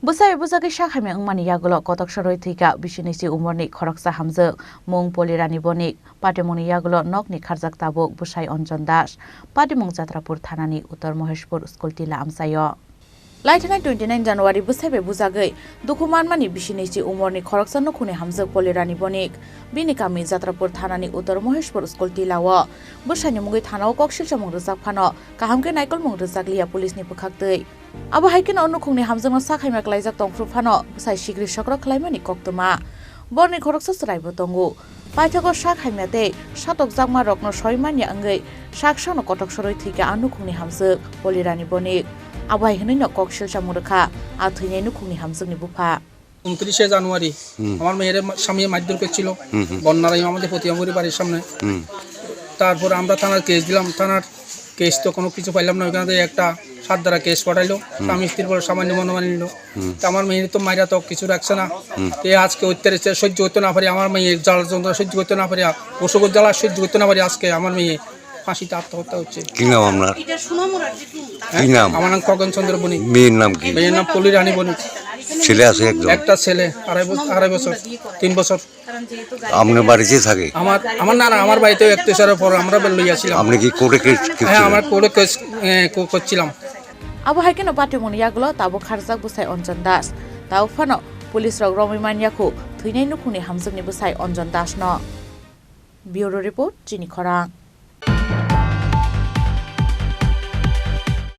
Bwsai Bujagwi Sakhamya wngmani Yakulo Kotok Sorowi Thoikha Bisinwichinwi Omarni Khoroksa Hamjwk mung polirani bonik patimungni Yakulo nokni kharjak tabuk Bwsai Onjon Das patimung Tripura thanani Uttar Maheshpur School tila amsayo. Laithana 29 January Bwsai Bujagwi Dukumanmani Bisinwichinwi Omarni Khoroksa nukhuni Hamjwk polirani bonik bini kami Tripura thanani Uttar Maheshpur School tilao Bwsai ni mungwi thanao koksilcha mung rwjak phano kahamke naikol mung rwjak liya police ni bwkhaktwi abo haikeno nukhungni Hamjwk no Sakhamya klaijak tongphru phano Bwsai sigri sakro khlaimani koktoma borni Khoroksa sraibo tongo paithako Sakhamya tei satok jakma rokno soimani angei saksano Kotok Sorowi Thoikha anukhungni Hamjwk polirani bonik abo haikeno koksilcha mung rwkha athwinai nukhungni Hamjwk ni bufa 29 জানুয়ারি আমার মেয়ের স্বামী মারধর করছিল বন্যারাই আমাদের প্রতিমপুরি বাড়ির সামনে তারপর আমরা থানার কেস দিলাম থানার কেস তো কোনো কিছু পাইলাম না ওখানে একটা 7 ধারা কেস পাঠাইলো স্বামী স্ত্রীর পর সামান্য মনোমানি নিল আমার মেয়ের তো মাইরা তো কিছু রাখছে না এই আজকে অত্যাচার সহ্য করতে না পারি আমার মেয়ে জ্বালা যন্ত্রণা সহ্য করতে না পারি অসুখ জ্বালা সহ্য করতে না পারি আজকে আমার মেয়ে ফাঁসিতে আত্মহত্যা হচ্ছে কি নাম আপনার কি নাম আমার নাম খগন চন্দ্র বণিক মেয়ের নাম কি মেয়ের নাম পলিরানী বণিক ছেলে আছে একজন একটা ছেলে আড়াই বছর 3 বছর আপনার বাড়িতে থাকে আমার না আমার বাড়িতে অত্যাচারের পর আমরা বের লইয়াছিলাম আপনি কি কোর্টে কেস হ্যাঁ আমার কোর্টে কেস করছিলাম abo haikeno patimungni Yakulo tabo kharjak Bwsai Onjon Das tao phano police rok romimaniyaku thwinai nukhungni Hamjwkni Bwsai Onjon Das no Bureau report Chini Khorang